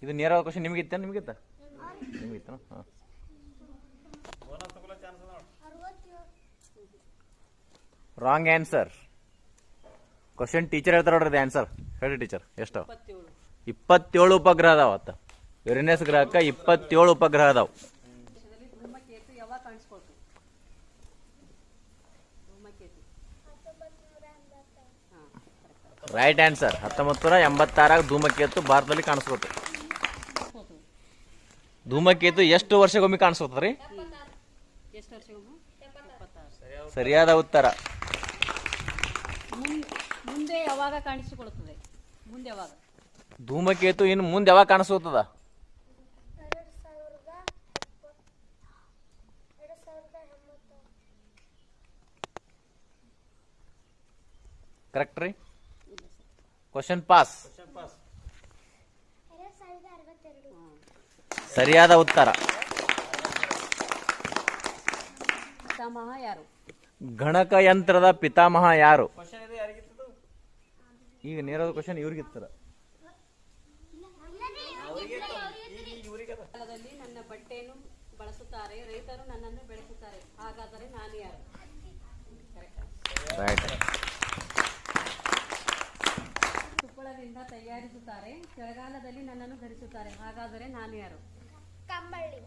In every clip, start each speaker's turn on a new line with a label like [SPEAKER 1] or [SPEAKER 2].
[SPEAKER 1] ಇದು ನೇರವಾದ ಕ್ವಶನ್ ನಿಮಗಿತ್ತ ನಿಮಗಿತ್ತ ಹಾಂ. Wrong answer. ಕ್ವಶನ್ ಟೀಚರ್ ಹೇಳ್ತಾರ ನೋಡ್ರಿ ಆನ್ಸರ್. ಹೇಳಿ ಟೀಚರ್. ಎಷ್ಟು? 27 ಉಪಗ್ರಹ ಅದಾವ. ಯುರೇನಸ್ ಗ್ರಹಕ್ಕೆ 27 ಉಪಗ್ರಹ ಅದಾವ. Right answer. 1986 ಧೂಮಕೇತು ಭಾರತದಲ್ಲಿ ಕಾಣಿಸ್ಕೋತು. ಧೂಮಕೇತು ಎಷ್ಟು ವರ್ಷಗೊಮ್ಮೆ ಕಾಣಿಸ್ಕೋತದ್ರಿ? ಸರಿಯಾದ ಉತ್ತರ.
[SPEAKER 2] ಮುಂದೆ ಯಾವಾಗ ಕಾಣಿಸಿಕೊಳ್ಳುತ್ತದೆ? ಮುಂದೆ ಯಾವಾಗ
[SPEAKER 1] ಧೂಮಕೇತು ಇನ್ನು ಮುಂದೆ ಯಾವಾಗ ಕಾಣಿಸ್ಕೋತದ? ಕರೆಕ್ಟ್ ರೀ. Question pass. ಸರಿಯಾದ ಉತ್ತರ.
[SPEAKER 2] ಪಿತಾಮಹ ಯಾರು?
[SPEAKER 1] ಗಣಕಯಂತ್ರದ ಪಿತಾಮಹ ಯಾರು? ಈಗ ನೇರದ ಕ್ವಶನ್ ಇವ್ರಿಗಿತ್ತರ.
[SPEAKER 2] ನನ್ನ ಬಟ್ಟೆಯನ್ನು ಬಳಸುತ್ತಾರೆ, ರೈತರು ನನ್ನನ್ನು ಬೆಳೆಸುತ್ತಾರೆ, ಹಾಗಾದರೆ ನಾನು ಯಾರು? ತುಪ್ಪಳದಿಂದ ತಯಾರಿಸುತ್ತಾರೆ, ಚಳಿಗಾಲದಲ್ಲಿ ನನ್ನನ್ನು ಧರಿಸುತ್ತಾರೆ, ಹಾಗಾದರೆ ನಾನು ಯಾರು?
[SPEAKER 3] ಕಂಬಳಿ.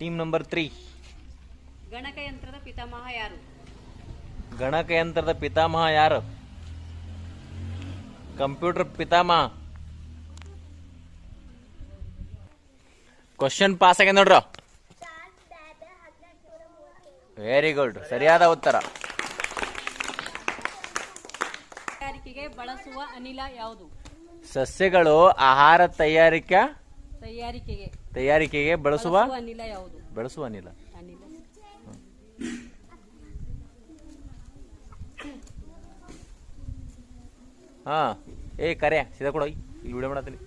[SPEAKER 1] Team number 3.
[SPEAKER 2] ಗಣಕಯಂತ್ರದ ಪಿತಾಮಹ ಯಾರು?
[SPEAKER 1] ಗಣಕಯಂತ್ರದ ಪಿತಾಮಹ ಯಾರು? ಕಂಪ್ಯೂಟರ್ ಪಿತಾಮಹ. ಕ್ವಶನ್ ಪಾಸ್ ಆಗಿದೆ ನೋಡ್ರ. Very good. ಸರಿಯಾದ ಉತ್ತರ.
[SPEAKER 2] ತಯಾರಿಕೆಗೆ ಬಳಸುವ ಅನಿಲ ಯಾವುದು?
[SPEAKER 1] ಸಸ್ಯಗಳು ಆಹಾರ ತಯಾರಿಕೆಗೆ ಬಳಸುವ
[SPEAKER 2] ಅನಿಲ ಯಾವುದು?
[SPEAKER 1] ಬಳಸುವ ಅನಿಲ. ಹಾ. ಏ ಕರೆ ಸೀದಾ ಕೊಡ, ಇಲ್ಲಿ ವಿಡಿಯೋ ಮಾಡತ್ತೀನಿ.